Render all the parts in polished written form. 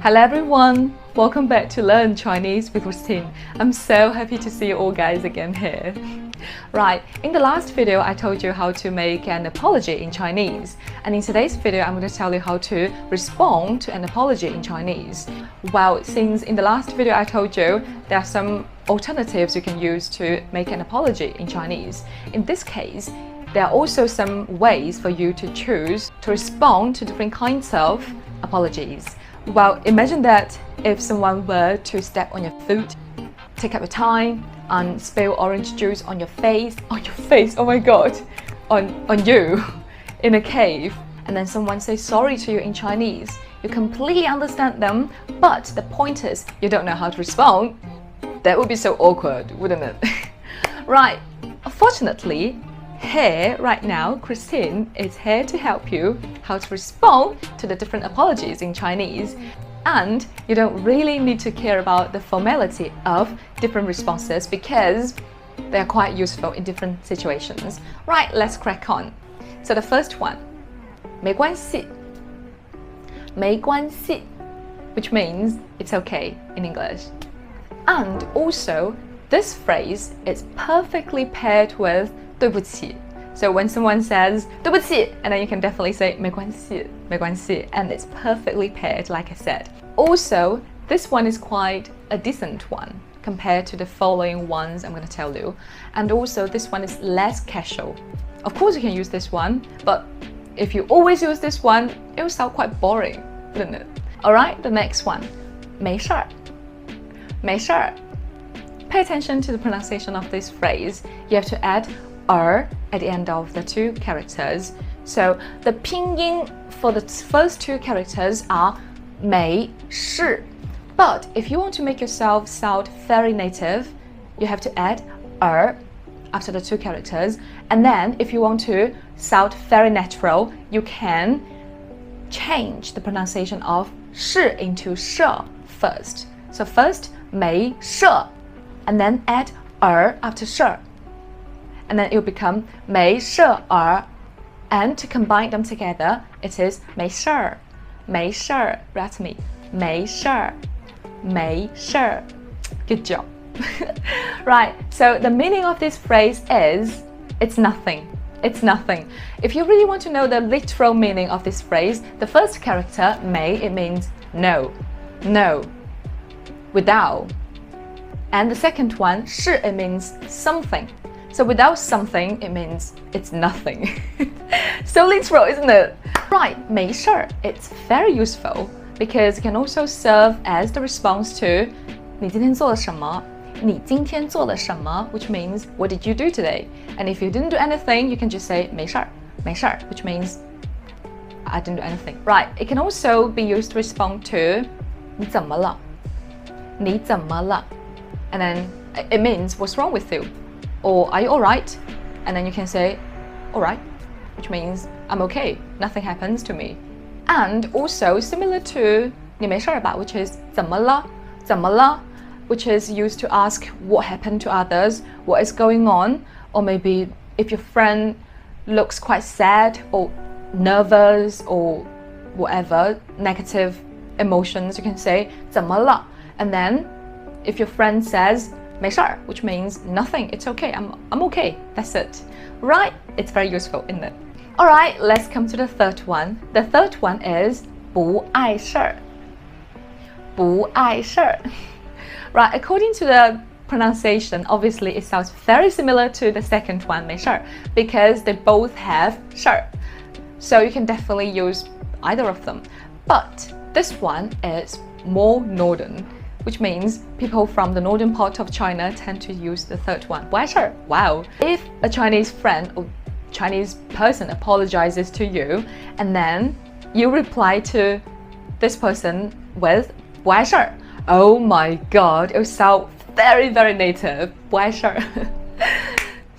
Hello everyone! Welcome back to Learn Chinese with Christine. I'm so happy to see you all guys again here. Right, in the last video I told you how to make an apology in Chinese, and in today's video I'm going to tell you how to respond to an apology in Chinese. Well, since in the last video I told you there are some alternatives you can use to make an apology in Chinese. In this case, there are also some ways for you to choose to respond to different kinds of apologies. Well, imagine that if someone were to step on your foot, take up your time, and spill orange juice on your face, oh my god, on you, in a cave, and then someone says sorry to you in Chinese. You completely understand them, but the point is, you don't know how to respond. That would be so awkward, wouldn't it? Right, fortunately, here, right now, Christine is here to help you how to respond to the different apologies in Chinese. And you don't really need to care about the formality of different responses because they're quite useful in different situations. Right, let's crack on. So the first one, 没关系. 没关系, which means it's okay in English. And also, this phrase is perfectly paired with 对不起. So when someone says 对不起, and then you can definitely say 没关系, 没关系, and it's perfectly paired, like I said. Also, this one is quite a decent one compared to the following ones I'm going to tell you. And also, this one is less casual. Of course, you can use this one, but if you always use this one, it will sound quite boring, wouldn't it? Alright, the next one, 没事儿. 没事儿. Pay attention to the pronunciation of this phrase. You have to add er at the end of the two characters. So the pinyin for the first two characters are 没事. But if you want to make yourself sound very native, you have to add er after the two characters. And then if you want to sound very natural, you can change the pronunciation of 是 into 是 first. So first 没事, and then add er after 是. And then it will become 没事儿, and to combine them together, it is 没事儿, 没事儿. Read me, 没事儿, 没事儿. Good job. Right, so the meaning of this phrase is it's nothing. It's nothing. If you really want to know the literal meaning of this phrase, the first character, 没, it means no, no, without. And the second one, 是, it means something. So without something, it means it's nothing. So literal, isn't it? Right, 没事儿, it's very useful because it can also serve as the response to 你今天做了什么? 你今天做了什么? Which means what did you do today? And if you didn't do anything, you can just say 没事儿, 没事儿, which means I didn't do anything. Right, it can also be used to respond to 你怎么了? 你怎么了? And then it means what's wrong with you? Or are you alright? And then you can say alright, which means I'm okay, nothing happens to me. And also similar to 你没事儿吧, which is 怎么了? 怎么了? Which is used to ask what happened to others, what is going on, or maybe if your friend looks quite sad or nervous or whatever, negative emotions, you can say 怎么了? And then if your friend says 没事儿, which means nothing, it's okay, I'm okay, that's it. Right? It's very useful, isn't it? Alright, let's come to the third one. The third one is 不碍事儿. 不碍事儿. Right, according to the pronunciation, obviously it sounds very similar to the second one, 没事儿, because they both have 事儿. So you can definitely use either of them. But this one is more northern, which means people from the northern part of China tend to use the third one. 不碍事儿. Wow. If a Chinese friend or Chinese person apologizes to you, and then you reply to this person with 不碍事儿, oh my god, it will sound very, very native. 不碍事儿.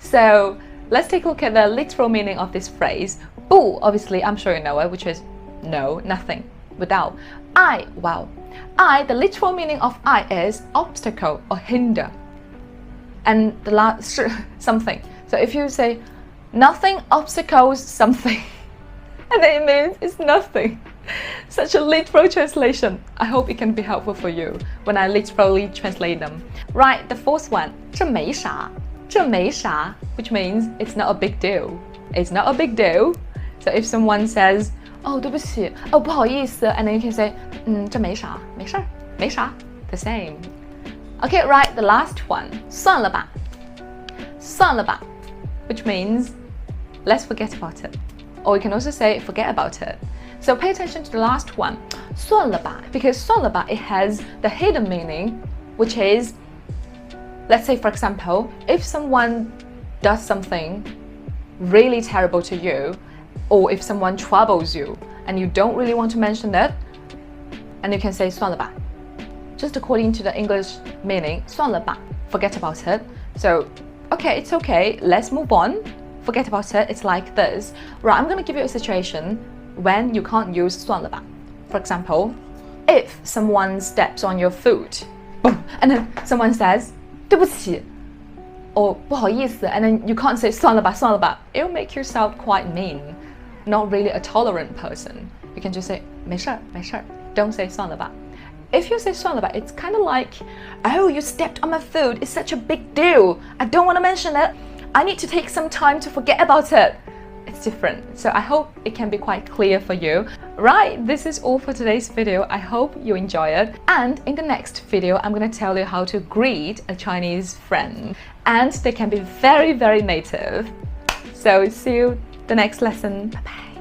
So let's take a look at the literal meaning of this phrase. 不, obviously, I'm sure you know it, which is no, nothing, without. I, wow. I, the literal meaning of I is obstacle or hinder. And the last, something. So if you say nothing obstacles something, and then it means it's nothing. Such a literal translation. I hope it can be helpful for you when I literally translate them. Right, the fourth one, 这没啥,这没啥, which means it's not a big deal. It's not a big deal. So if someone says, oh, 对不起, oh, 不好意思, and then you can say, 这没啥,没事,没啥, the same. Okay, right, the last one, 算了吧,算了吧, which means let's forget about it. Or you can also say forget about it. So pay attention to the last one, 算了吧, because 算了吧, it has the hidden meaning, which is, let's say for example, if someone does something really terrible to you, or if someone troubles you and you don't really want to mention it, and you can say 算了吧. Just according to the English meaning, 算了吧, forget about it. So, okay, it's okay, let's move on. Forget about it, it's like this. Right, I'm gonna give you a situation when you can't use 算了吧. For example, if someone steps on your foot, boom, and then someone says 对不起 or 不好意思, and then you can't say 算了吧,算了吧, it'll make you sound quite mean, not really a tolerant person. You can just say 没事,没事, don't say 算了吧. If you say 算了吧, it's kind of like, oh, you stepped on my foot, it's such a big deal, I don't want to mention it, I need to take some time to forget about it. It's different, so I hope it can be quite clear for you. Right, this is all for today's video. I hope you enjoy it. And in the next video, I'm going to tell you how to greet a Chinese friend. And they can be very, very native. So see you the next lesson. Bye bye.